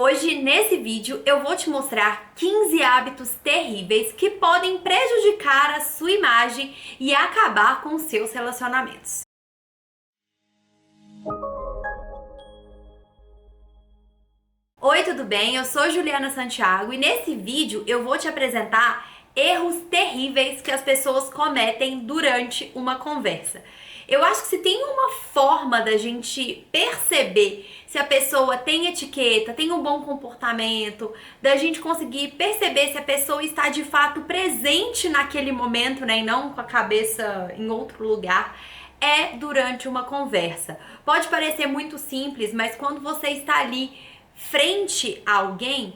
Hoje, nesse vídeo, eu vou te mostrar 15 hábitos terríveis que podem prejudicar a sua imagem e acabar com os seus relacionamentos. Oi, tudo bem? Eu sou Juliana Santiago e nesse vídeo eu vou te apresentar erros terríveis que as pessoas cometem durante uma conversa. Eu acho que se tem uma forma da gente perceber se a pessoa tem etiqueta, tem um bom comportamento, da gente conseguir perceber se a pessoa está de fato presente naquele momento, né, e não com a cabeça em outro lugar, é durante uma conversa. Pode parecer muito simples, mas quando você está ali frente a alguém,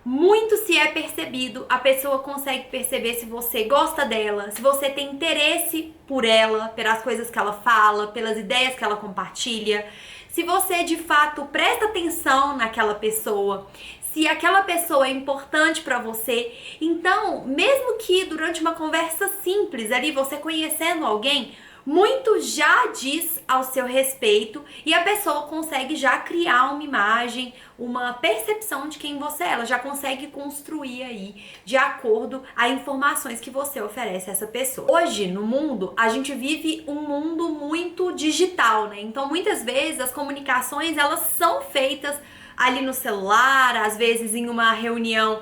muito se é percebido, a pessoa consegue perceber se você gosta dela, se você tem interesse por ela, pelas coisas que ela fala, pelas ideias que ela compartilha, se você de fato presta atenção naquela pessoa, se aquela pessoa é importante pra você. Então, mesmo que durante uma conversa simples, ali você conhecendo alguém, muito já diz ao seu respeito e a pessoa consegue já criar uma imagem, uma percepção de quem você é. Ela já consegue construir aí de acordo a informações que você oferece a essa pessoa. Hoje, no mundo, a gente vive um mundo muito digital, né? Então, muitas vezes as comunicações, elas são feitas ali no celular, às vezes em uma reunião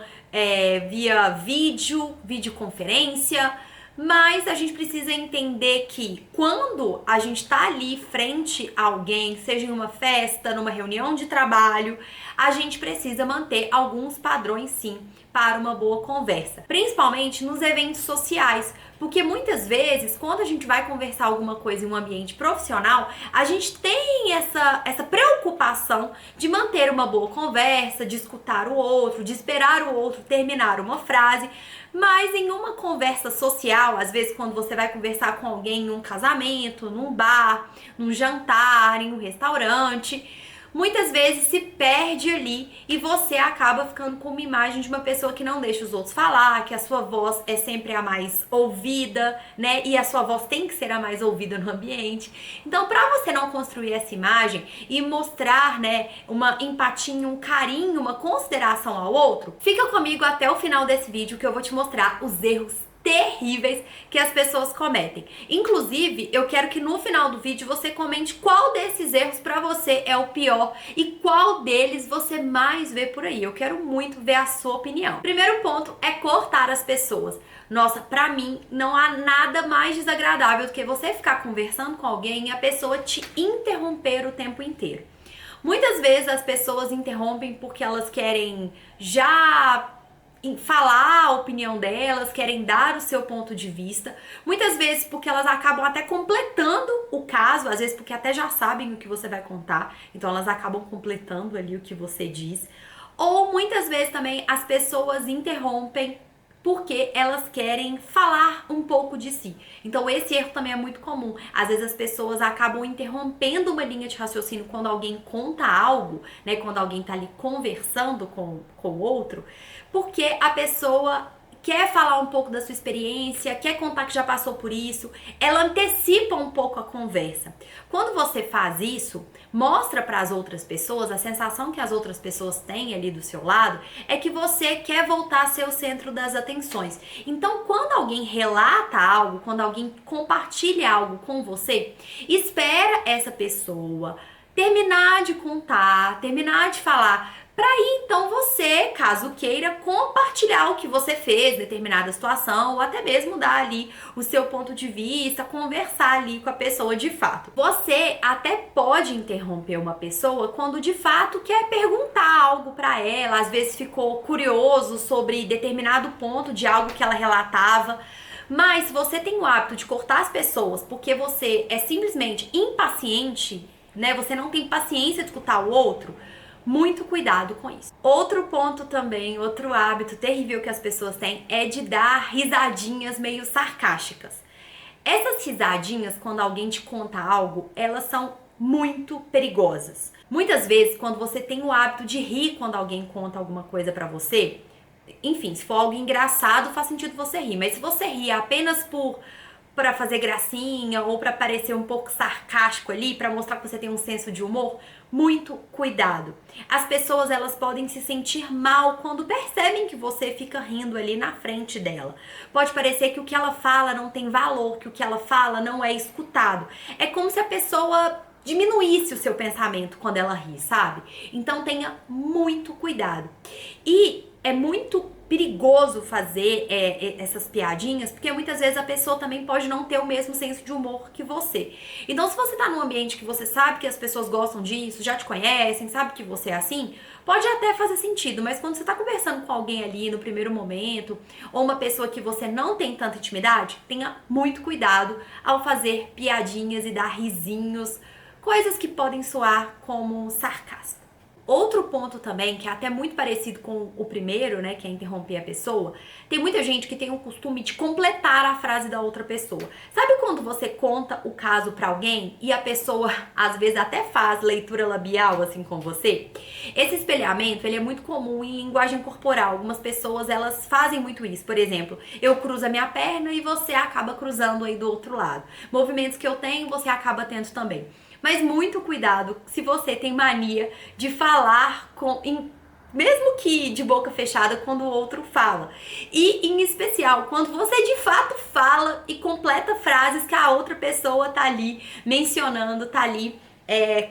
via vídeo, videoconferência. Mas a gente precisa entender que quando a gente tá ali frente a alguém, seja em uma festa, numa reunião de trabalho, a gente precisa manter alguns padrões sim para uma boa conversa, principalmente nos eventos sociais, porque muitas vezes quando a gente vai conversar alguma coisa em um ambiente profissional, a gente tem essa preocupação de manter uma boa conversa, de escutar o outro, de esperar o outro terminar uma frase. Mas em uma conversa social, às vezes quando você vai conversar com alguém num casamento, num bar, num jantar, em um restaurante, muitas vezes se perde ali e você acaba ficando com uma imagem de uma pessoa que não deixa os outros falar, que a sua voz é sempre a mais ouvida, né? E a sua voz tem que ser a mais ouvida no ambiente. Então, para você não construir essa imagem e mostrar, né, uma empatia, um carinho, uma consideração ao outro, fica comigo até o final desse vídeo que eu vou te mostrar os erros terríveis que as pessoas cometem. Inclusive, eu quero que no final do vídeo você comente qual desses erros pra você é o pior e qual deles você mais vê por aí. Eu quero muito ver a sua opinião. Primeiro ponto é cortar as pessoas. Nossa, pra mim não há nada mais desagradável do que você ficar conversando com alguém e a pessoa te interromper o tempo inteiro. Muitas vezes as pessoas interrompem porque elas querem já falar a opinião delas, querem dar o seu ponto de vista, muitas vezes porque elas acabam até completando o caso, às vezes porque até já sabem o que você vai contar, então elas acabam completando ali o que você diz, ou muitas vezes também as pessoas interrompem porque elas querem falar um pouco de si. Então esse erro também é muito comum. Às vezes as pessoas acabam interrompendo uma linha de raciocínio quando alguém conta algo, né? Quando alguém tá ali conversando com o outro, porque a pessoa quer falar um pouco da sua experiência, quer contar que já passou por isso, ela antecipa um pouco a conversa. Quando você faz isso, mostra para as outras pessoas, a sensação que as outras pessoas têm ali do seu lado é que você quer voltar a ser o centro das atenções. Então, quando alguém relata algo, quando alguém compartilha algo com você, espera essa pessoa terminar de contar, terminar de falar, para aí então você, caso queira, compartilhar o que você fez, determinada situação, ou até mesmo dar ali o seu ponto de vista, conversar ali com a pessoa de fato. Você até pode interromper uma pessoa quando de fato quer perguntar algo para ela, às vezes ficou curioso sobre determinado ponto de algo que ela relatava. Mas se você tem o hábito de cortar as pessoas porque você é simplesmente impaciente, né? Você não tem paciência de escutar o outro, muito cuidado com isso. Outro ponto também, outro hábito terrível que as pessoas têm é de dar risadinhas meio sarcásticas. Essas risadinhas, quando alguém te conta algo, elas são muito perigosas. Muitas vezes, quando você tem o hábito de rir quando alguém conta alguma coisa pra você, enfim, se for algo engraçado, faz sentido você rir, mas se você rir apenas pra fazer gracinha ou pra parecer um pouco sarcástico ali, pra mostrar que você tem um senso de humor, muito cuidado. As pessoas, elas podem se sentir mal quando percebem que você fica rindo ali na frente dela. Pode parecer que o que ela fala não tem valor, que o que ela fala não é escutado. É como se a pessoa diminuísse o seu pensamento quando ela ri, sabe? Então tenha muito cuidado. E é muito perigoso fazer essas piadinhas, porque muitas vezes a pessoa também pode não ter o mesmo senso de humor que você. Então, se você tá num ambiente que você sabe que as pessoas gostam disso, já te conhecem, sabe que você é assim, pode até fazer sentido, mas quando você tá conversando com alguém ali no primeiro momento, ou uma pessoa que você não tem tanta intimidade, tenha muito cuidado ao fazer piadinhas e dar risinhos, coisas que podem soar como sarcasmo. Outro ponto também, que é até muito parecido com o primeiro, né, que é interromper a pessoa, tem muita gente que tem o costume de completar a frase da outra pessoa. Sabe quando você conta o caso pra alguém e a pessoa, às vezes, até faz leitura labial, assim, com você? Esse espelhamento, ele é muito comum em linguagem corporal. Algumas pessoas, elas fazem muito isso. Por exemplo, eu cruzo a minha perna e você acaba cruzando aí do outro lado. Movimentos que eu tenho, você acaba tendo também. Mas muito cuidado se você tem mania de falar mesmo que de boca fechada quando o outro fala. E em especial quando você de fato fala e completa frases que a outra pessoa tá ali mencionando, tá ali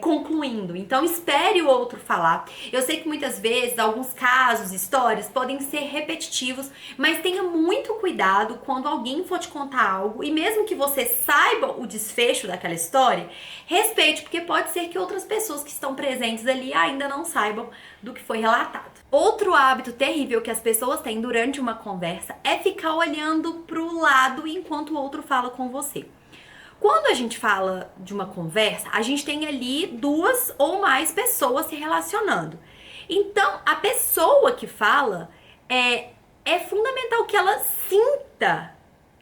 concluindo. Então espere o outro falar. Eu sei que muitas vezes alguns casos, histórias podem ser repetitivos, mas tenha muito cuidado quando alguém for te contar algo e mesmo que você saiba o desfecho daquela história, respeite, porque pode ser que outras pessoas que estão presentes ali ainda não saibam do que foi relatado. Outro hábito terrível que as pessoas têm durante uma conversa é ficar olhando pro lado enquanto o outro fala com você. Quando a gente fala de uma conversa, a gente tem ali duas ou mais pessoas se relacionando. Então, a pessoa que fala é fundamental que ela sinta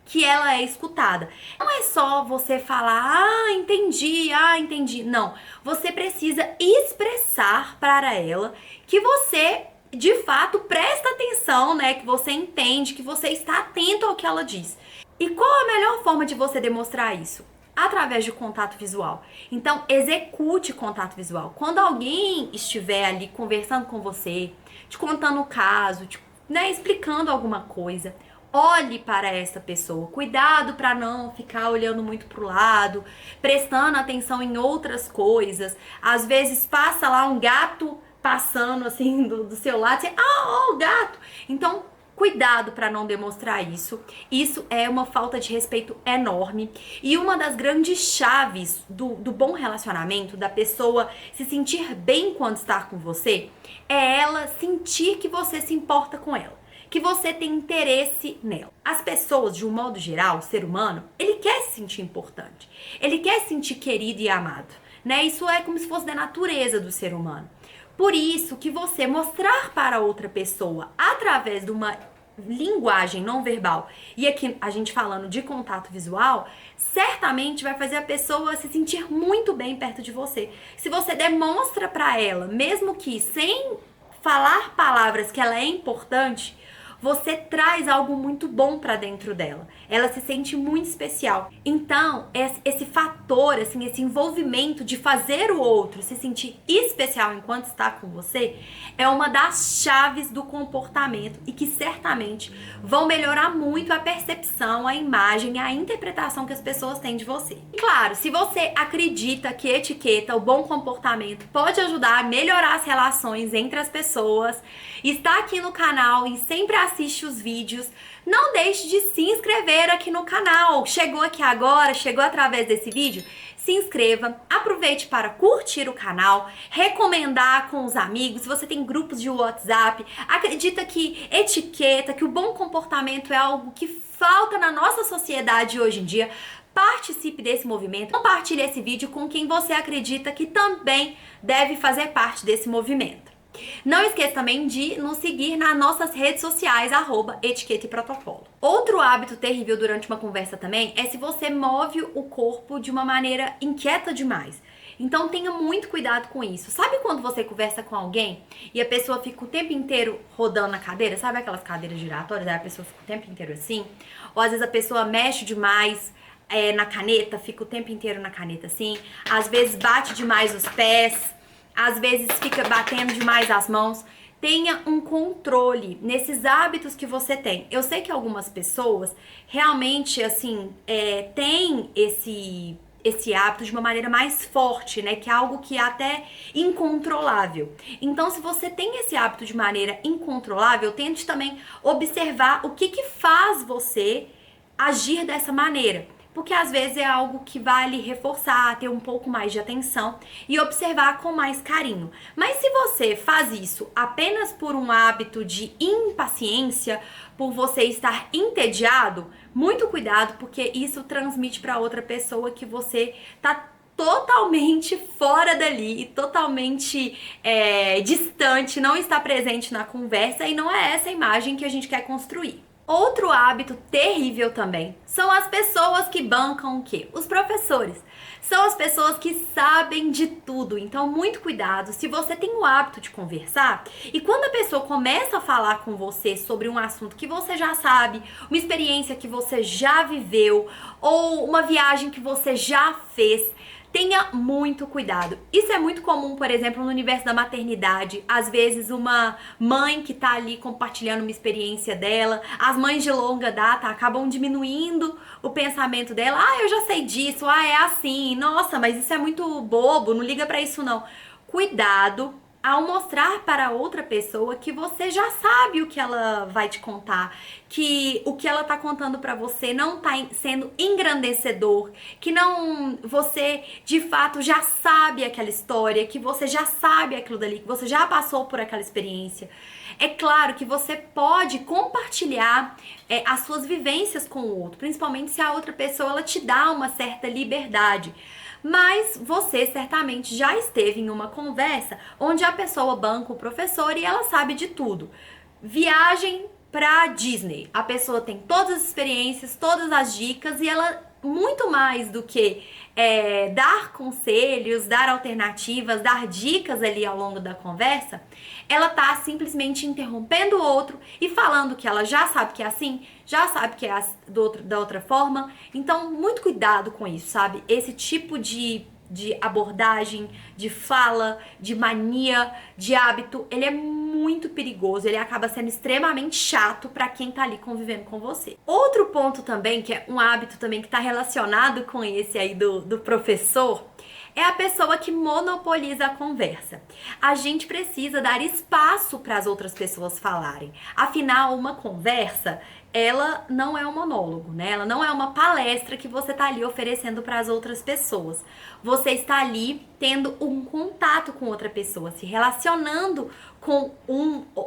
que ela é escutada. Não é só você falar, ah, entendi. Não, você precisa expressar para ela que você, de fato, presta atenção, né? Que você entende, que você está atento ao que ela diz. E qual a melhor forma de você demonstrar isso? Através de contato visual. Então, execute contato visual. Quando alguém estiver ali conversando com você, te contando o caso, explicando alguma coisa, olhe para essa pessoa. Cuidado para não ficar olhando muito pro lado, prestando atenção em outras coisas. Às vezes passa lá um gato passando assim do seu lado, você, o gato. Então, cuidado para não demonstrar isso. Isso é uma falta de respeito enorme. E uma das grandes chaves do bom relacionamento, da pessoa se sentir bem quando está com você, é ela sentir que você se importa com ela, que você tem interesse nela. As pessoas, de um modo geral, o ser humano, ele quer se sentir importante. Ele quer se sentir querido e amado, né? Isso é como se fosse da natureza do ser humano. Por isso que você mostrar para outra pessoa através de uma linguagem não verbal e aqui a gente falando de contato visual, certamente vai fazer a pessoa se sentir muito bem perto de você. Se você demonstra para ela, mesmo que sem falar palavras, que ela é importante, você traz algo muito bom pra dentro dela. Ela se sente muito especial. Então, esse fator, assim, esse envolvimento de fazer o outro se sentir especial enquanto está com você, é uma das chaves do comportamento e que certamente vão melhorar muito a percepção, a imagem, a interpretação que as pessoas têm de você. E claro, se você acredita que etiqueta, o bom comportamento pode ajudar a melhorar as relações entre as pessoas, está aqui no canal e sempre assiste os vídeos, não deixe de se inscrever aqui no canal. Chegou aqui agora, chegou através desse vídeo? Se inscreva, aproveite para curtir o canal, recomendar com os amigos, se você tem grupos de WhatsApp, acredita que etiqueta, que o bom comportamento é algo que falta na nossa sociedade hoje em dia, participe desse movimento, compartilhe esse vídeo com quem você acredita que também deve fazer parte desse movimento. Não esqueça também de nos seguir nas nossas redes sociais, @etiqueta e protocolo. Outro hábito terrível durante uma conversa também é se você move o corpo de uma maneira inquieta demais. Então tenha muito cuidado com isso. Sabe quando você conversa com alguém e a pessoa fica o tempo inteiro rodando na cadeira? Sabe aquelas cadeiras giratórias? Aí a pessoa fica o tempo inteiro assim? Ou às vezes a pessoa mexe demais na caneta, fica o tempo inteiro na caneta assim, às vezes bate demais os pés, às vezes fica batendo demais as mãos. Tenha um controle nesses hábitos que você tem. Eu sei que algumas pessoas realmente, assim, têm esse hábito de uma maneira mais forte, né? Que é algo que é até incontrolável. Então, se você tem esse hábito de maneira incontrolável, tente também observar o que faz você agir dessa maneira. Porque às vezes é algo que vai lhe reforçar, ter um pouco mais de atenção e observar com mais carinho. Mas se você faz isso apenas por um hábito de impaciência, por você estar entediado, muito cuidado, porque isso transmite para outra pessoa que você tá totalmente fora dali e totalmente distante, não está presente na conversa, e não é essa a imagem que a gente quer construir. Outro hábito terrível também são as pessoas que bancam o quê? Os professores. São as pessoas que sabem de tudo. Então, muito cuidado se você tem o hábito de conversar e quando a pessoa começa a falar com você sobre um assunto que você já sabe, uma experiência que você já viveu ou uma viagem que você já fez, tenha muito cuidado. Isso é muito comum, por exemplo, no universo da maternidade. Às vezes uma mãe que tá ali compartilhando uma experiência dela, as mães de longa data acabam diminuindo o pensamento dela. Ah, eu já sei disso, ah, é assim, nossa, mas isso é muito bobo, não liga pra isso não. Cuidado ao mostrar para outra pessoa que você já sabe o que ela vai te contar, que o que ela tá contando para você não tá sendo engrandecedor, que não, você de fato já sabe aquela história, que você já sabe aquilo dali, que você já passou por aquela experiência. É claro que você pode compartilhar as suas vivências com o outro, principalmente se a outra pessoa ela te dá uma certa liberdade. Mas você certamente já esteve em uma conversa onde a pessoa banca o professor e ela sabe de tudo. Viagem pra Disney. A pessoa tem todas as experiências, todas as dicas e ela, muito mais do que dar conselhos, dar alternativas, dar dicas ali ao longo da conversa, ela tá simplesmente interrompendo o outro e falando que ela já sabe que é assim, já sabe que é da outra forma. Então, muito cuidado com isso, sabe? Esse tipo de abordagem, de fala, de mania, de hábito, ele é muito perigoso, ele acaba sendo extremamente chato pra quem tá ali convivendo com você. Outro ponto também, que é um hábito também que tá relacionado com esse aí do professor, é a pessoa que monopoliza a conversa. A gente precisa dar espaço para as outras pessoas falarem. Afinal, uma conversa, ela não é um monólogo, né? Ela não é uma palestra que você tá ali oferecendo para as outras pessoas. Você está ali tendo um contato com outra pessoa, se relacionando com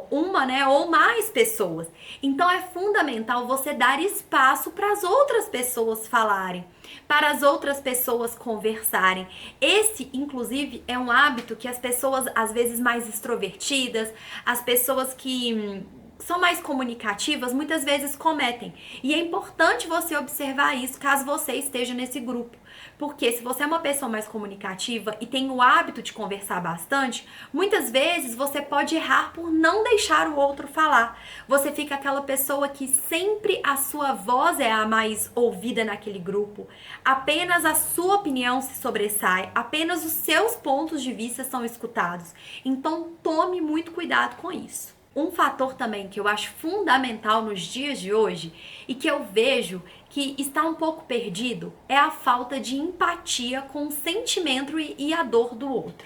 uma, né, ou mais pessoas. Então é fundamental você dar espaço para as outras pessoas falarem, para as outras pessoas conversarem. Esse, inclusive, é um hábito que as pessoas, às vezes mais extrovertidas, as pessoas que são mais comunicativas, muitas vezes cometem. E é importante você observar isso caso você esteja nesse grupo. Porque se você é uma pessoa mais comunicativa e tem o hábito de conversar bastante, muitas vezes você pode errar por não deixar o outro falar. Você fica aquela pessoa que sempre a sua voz é a mais ouvida naquele grupo, apenas a sua opinião se sobressai, apenas os seus pontos de vista são escutados. Então tome muito cuidado com isso. Um fator também que eu acho fundamental nos dias de hoje e que eu vejo que está um pouco perdido é a falta de empatia com o sentimento e a dor do outro.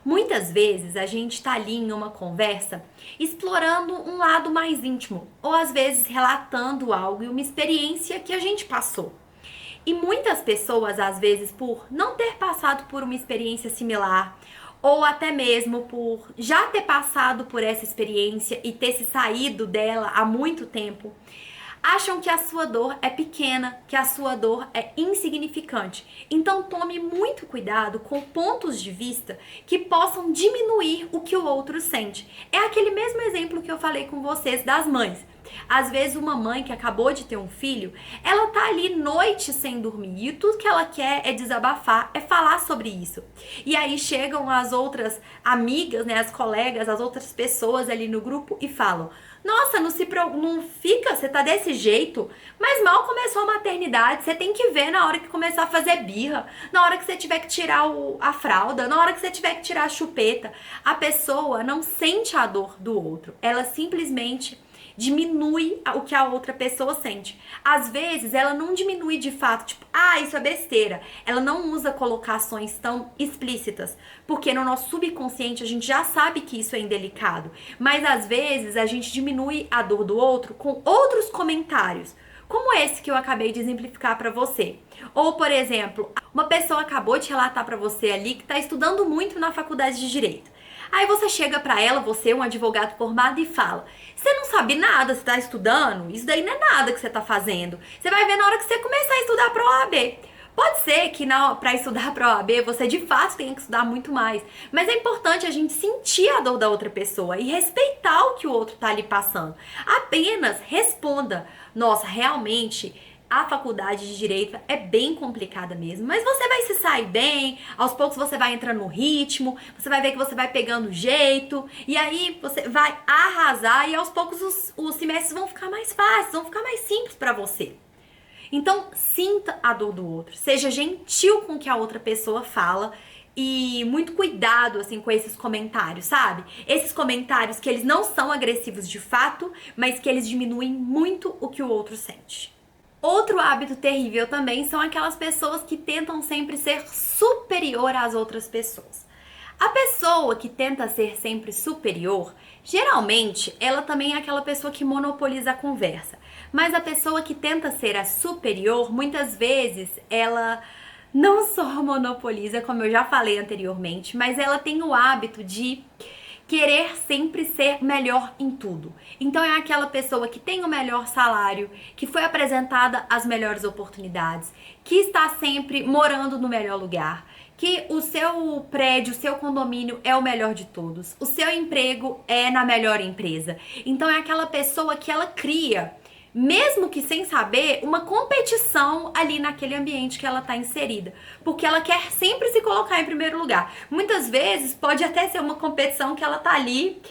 Muitas vezes a gente está ali em uma conversa explorando um lado mais íntimo ou às vezes relatando algo e uma experiência que a gente passou. E muitas pessoas, às vezes, por não ter passado por uma experiência similar ou até mesmo por já ter passado por essa experiência e ter se saído dela há muito tempo, acham que a sua dor é pequena, que a sua dor é insignificante. Então tome muito cuidado com pontos de vista que possam diminuir o que o outro sente. É aquele mesmo exemplo que eu falei com vocês das mães. Às vezes uma mãe que acabou de ter um filho, ela tá ali noite sem dormir e tudo que ela quer é desabafar, é falar sobre isso. E aí chegam as outras amigas, né, as colegas, as outras pessoas ali no grupo e falam: nossa, não fica, você tá desse jeito, mas mal começou a maternidade, você tem que ver na hora que começar a fazer birra, na hora que você tiver que tirar a fralda, na hora que você tiver que tirar a chupeta. A pessoa não sente a dor do outro, ela simplesmente diminui o que a outra pessoa sente. Às vezes, ela não diminui de fato, tipo, isso é besteira. Ela não usa colocações tão explícitas, porque no nosso subconsciente a gente já sabe que isso é indelicado. Mas às vezes a gente diminui a dor do outro com outros comentários, como esse que eu acabei de exemplificar pra você. Ou, por exemplo, uma pessoa acabou de relatar pra você ali que tá estudando muito na faculdade de Direito. Aí você chega pra ela, você é um advogado formado, e fala: você não sabe nada, você tá estudando? Isso daí não é nada que você tá fazendo. Você vai ver na hora que você começar a estudar pra OAB. Pode ser que pra estudar pra OAB você de fato tenha que estudar muito mais, mas é importante a gente sentir a dor da outra pessoa e respeitar o que o outro tá ali passando. Apenas responda: nossa, realmente a faculdade de Direito é bem complicada mesmo, mas você vai se sair bem, aos poucos você vai entrando no ritmo, você vai ver que você vai pegando o jeito, e aí você vai arrasar, e aos poucos os semestres vão ficar mais fáceis, vão ficar mais simples pra você. Então, sinta a dor do outro, seja gentil com o que a outra pessoa fala, e muito cuidado, assim, com esses comentários, sabe? Esses comentários que eles não são agressivos de fato, mas que eles diminuem muito o que o outro sente. Outro hábito terrível também são aquelas pessoas que tentam sempre ser superior às outras pessoas. A pessoa que tenta ser sempre superior, geralmente, ela também é aquela pessoa que monopoliza a conversa. Mas a pessoa que tenta ser a superior, muitas vezes, ela não só monopoliza, como eu já falei anteriormente, mas ela tem o hábito de querer sempre ser melhor em tudo. Então é aquela pessoa que tem o melhor salário, que foi apresentada as melhores oportunidades, que está sempre morando no melhor lugar, que o seu prédio, o seu condomínio é o melhor de todos, o seu emprego é na melhor empresa. Então é aquela pessoa que ela cria, mesmo que sem saber, uma competição ali naquele ambiente que ela está inserida, porque ela quer sempre se colocar em primeiro lugar. Muitas vezes pode até ser uma competição que ela tá ali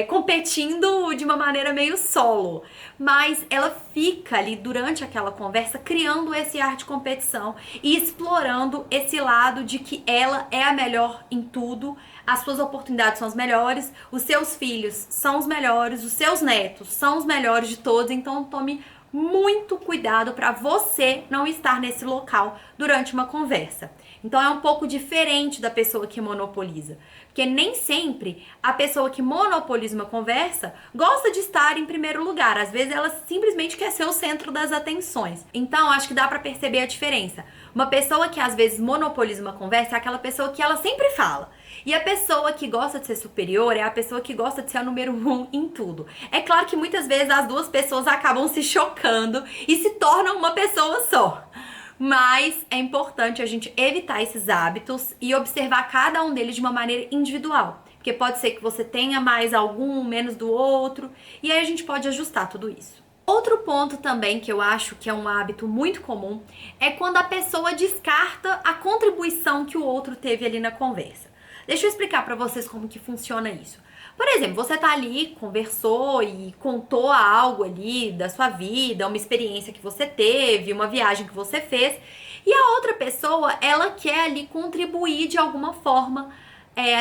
competindo de uma maneira meio solo, mas ela fica ali durante aquela conversa criando esse ar de competição e explorando esse lado de que ela é a melhor em tudo, as suas oportunidades são as melhores, os seus filhos são os melhores, os seus netos são os melhores de todos. Então tome muito cuidado para você não estar nesse local durante uma conversa. Então é um pouco diferente da pessoa que monopoliza, porque nem sempre a pessoa que monopoliza uma conversa gosta de estar em primeiro lugar. Às vezes ela simplesmente quer ser o centro das atenções. Então acho que dá para perceber a diferença. Uma pessoa que às vezes monopoliza uma conversa é aquela pessoa que ela sempre fala. E a pessoa que gosta de ser superior é a pessoa que gosta de ser a número 1 em tudo. É claro que muitas vezes as duas pessoas acabam se chocando e se tornam uma pessoa só. Mas é importante a gente evitar esses hábitos e observar cada um deles de uma maneira individual. Porque pode ser que você tenha mais algum, menos do outro, e aí a gente pode ajustar tudo isso. Outro ponto também que eu acho que é um hábito muito comum é quando a pessoa descarta a contribuição que o outro teve ali na conversa. Deixa eu explicar pra vocês como que funciona isso. Por exemplo, você tá ali, conversou e contou algo ali da sua vida, uma experiência que você teve, uma viagem que você fez, e a outra pessoa, ela quer ali contribuir de alguma forma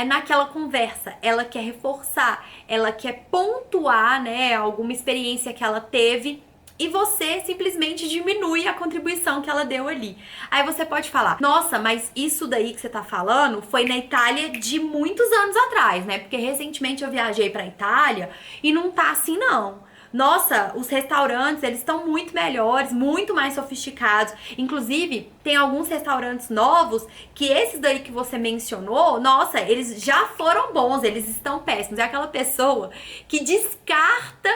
naquela conversa. Ela quer reforçar, ela quer pontuar, né, alguma experiência que ela teve, e você simplesmente diminui a contribuição que ela deu ali. Aí você pode falar: nossa, mas isso daí que você tá falando foi na Itália de muitos anos atrás, né? Porque recentemente eu viajei pra Itália e não tá assim não. Nossa, os restaurantes, eles estão muito melhores, muito mais sofisticados. Inclusive, tem alguns restaurantes novos que esses daí que você mencionou, nossa, eles já foram bons, eles estão péssimos. É aquela pessoa que descarta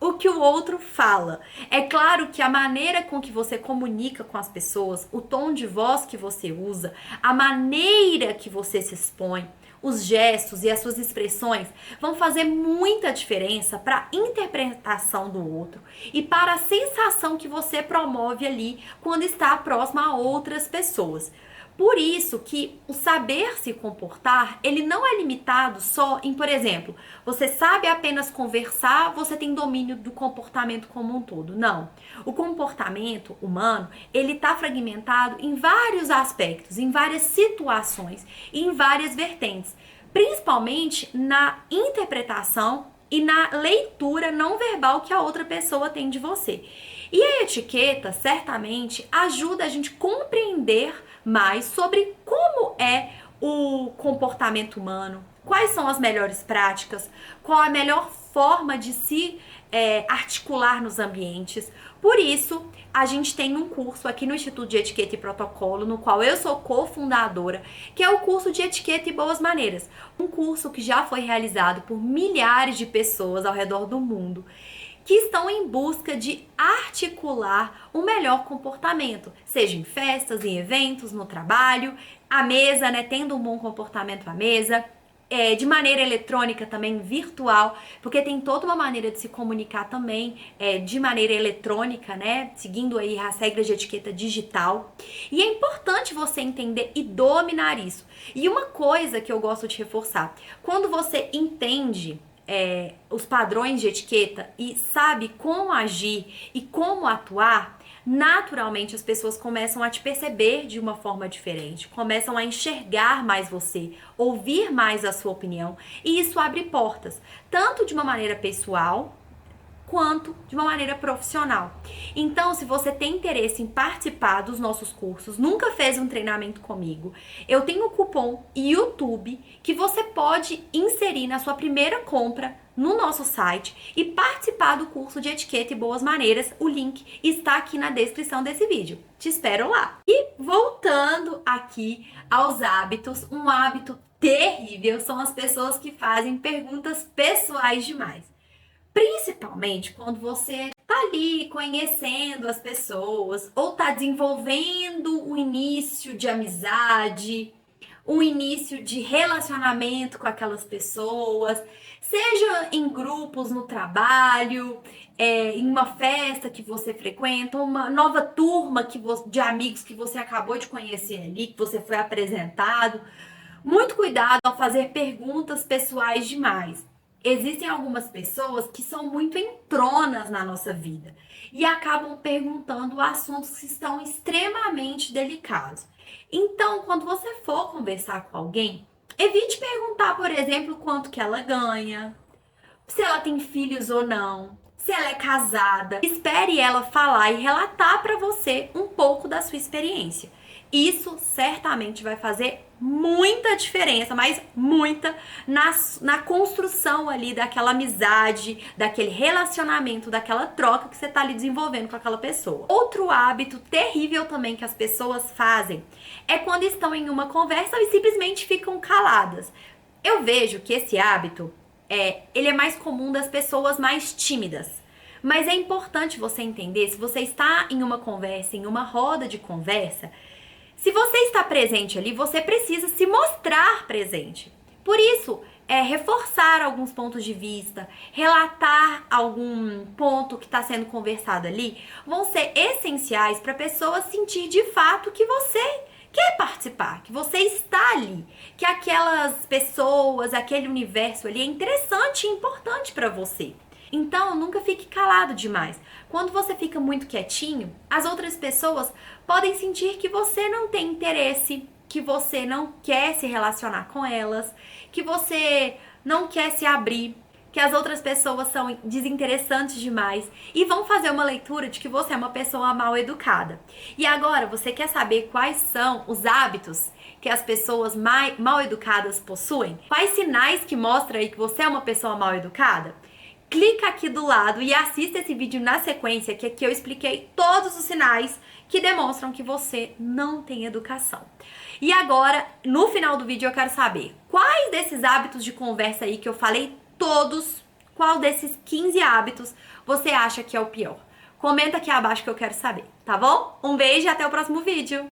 o que o outro fala. É claro que a maneira com que você comunica com as pessoas, o tom de voz que você usa, a maneira que você se expõe, os gestos e as suas expressões vão fazer muita diferença para a interpretação do outro e para a sensação que você promove ali quando está próximo a outras pessoas. Por isso que o saber se comportar, ele não é limitado só em, por exemplo, você sabe apenas conversar, você tem domínio do comportamento como um todo. Não. O comportamento humano, ele está fragmentado em vários aspectos, em várias situações e em várias vertentes, principalmente na interpretação e na leitura não verbal que a outra pessoa tem de você. E a etiqueta, certamente, ajuda a gente a compreender mais sobre como é o comportamento humano, quais são as melhores práticas, qual a melhor forma de se articular nos ambientes. Por isso, a gente tem um curso aqui no Instituto de Etiqueta e Protocolo, no qual eu sou cofundadora, que é o curso de Etiqueta e Boas Maneiras. Um curso que já foi realizado por milhares de pessoas ao redor do mundo, que estão em busca de articular um melhor comportamento, seja em festas, em eventos, no trabalho, à mesa, né, tendo um bom comportamento à mesa, de maneira eletrônica também, virtual, porque tem toda uma maneira de se comunicar também de maneira eletrônica, né, seguindo aí as regras de etiqueta digital. E é importante você entender e dominar isso. E uma coisa que eu gosto de reforçar, quando você entende os padrões de etiqueta e sabe como agir e como atuar, naturalmente as pessoas começam a te perceber de uma forma diferente, começam a enxergar mais você, ouvir mais a sua opinião, e isso abre portas, tanto de uma maneira pessoal quanto de uma maneira profissional. Então, se você tem interesse em participar dos nossos cursos, nunca fez um treinamento comigo, eu tenho o cupom YouTube que você pode inserir na sua primeira compra no nosso site e participar do curso de Etiqueta e Boas Maneiras. O link está aqui na descrição desse vídeo. Te espero lá. E voltando aqui aos hábitos, um hábito terrível são as pessoas que fazem perguntas pessoais demais. Principalmente quando você tá ali conhecendo as pessoas ou tá desenvolvendo o início de amizade, o início de relacionamento com aquelas pessoas, seja em grupos no trabalho, em uma festa que você frequenta, uma nova turma de amigos que você acabou de conhecer ali, que você foi apresentado. Muito cuidado ao fazer perguntas pessoais demais. Existem algumas pessoas que são muito entronas na nossa vida e acabam perguntando assuntos que estão extremamente delicados. Então, quando você for conversar com alguém, evite perguntar, por exemplo, quanto que ela ganha, se ela tem filhos ou não, se ela é casada. Espere ela falar e relatar para você um pouco da sua experiência. Isso certamente vai fazer muita diferença, mas muita, na construção ali daquela amizade, daquele relacionamento, daquela troca que você tá ali desenvolvendo com aquela pessoa. Outro hábito terrível também que as pessoas fazem é quando estão em uma conversa e simplesmente ficam caladas. Eu vejo que esse hábito, ele é mais comum das pessoas mais tímidas. Mas é importante você entender, se você está em uma conversa, em uma roda de conversa, se você está presente ali, você precisa se mostrar presente. Por isso, reforçar alguns pontos de vista, relatar algum ponto que está sendo conversado ali, vão ser essenciais para a pessoa sentir de fato que você quer participar, que você está ali, que aquelas pessoas, aquele universo ali é interessante e importante para você. Então, nunca fique calado demais. Quando você fica muito quietinho, as outras pessoas podem sentir que você não tem interesse, que você não quer se relacionar com elas, que você não quer se abrir, que as outras pessoas são desinteressantes demais e vão fazer uma leitura de que você é uma pessoa mal educada. E agora, você quer saber quais são os hábitos que as pessoas mal educadas possuem? Quais sinais que mostram aí que você é uma pessoa mal educada? Clica aqui do lado e assista esse vídeo na sequência, que aqui eu expliquei todos os sinais que demonstram que você não tem educação. E agora, no final do vídeo, eu quero saber quais desses hábitos de conversa aí que eu falei todos, qual desses 15 hábitos você acha que é o pior? Comenta aqui abaixo que eu quero saber, tá bom? Um beijo e até o próximo vídeo!